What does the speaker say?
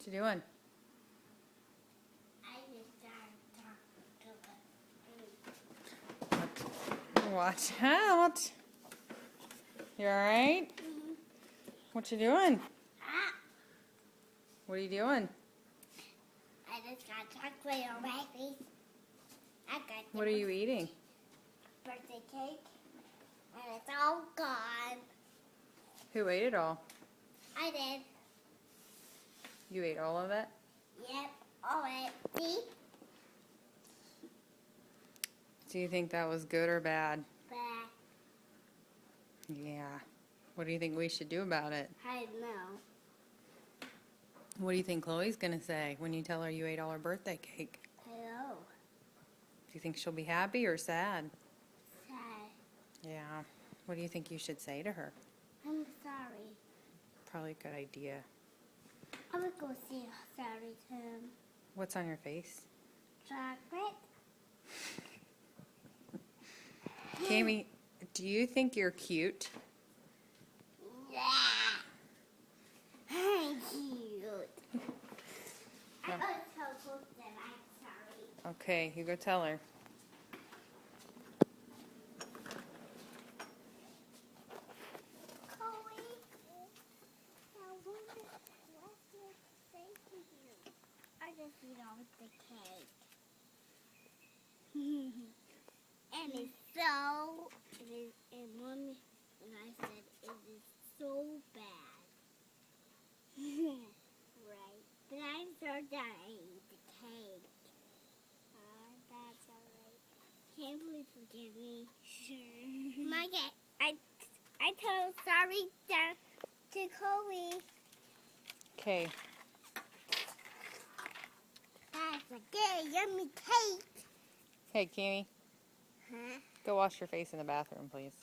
What you doing? I just started talking to Watch out. You alright? What you doing? What are you doing? I just got chocolate on my face. I got What are you eating? birthday cake, and it's all gone. Who ate it all? I did. You ate all of it? Yep. All right. See? Do you think that was good or bad? But Yeah. What do you think we should do about it? I don't know. What do you think Chloe's going to say when you tell her you ate all her birthday cake? Hello. Do you think she'll be happy or sad? Sad. Yeah. What do you think you should say to her? I'm sorry. Probably a good idea. I'm gonna go say sorry to him. What's on your face? Chocolate. Kami, do you think you're cute? Yeah. I'm cute. I No. got so close that I'm sorry. Okay, you go tell her. Chloe, I wonder what to say to you. I just eat all the cake. And it's so, and Mommy and I said it is so bad. Right. But I'm so done eating the cake. That's alright. Can you please forgive me? Sure. I told sorry to Chloe. Okay. That's a good yummy cake. Hey, Kami, Huh? go wash your face in the bathroom, please.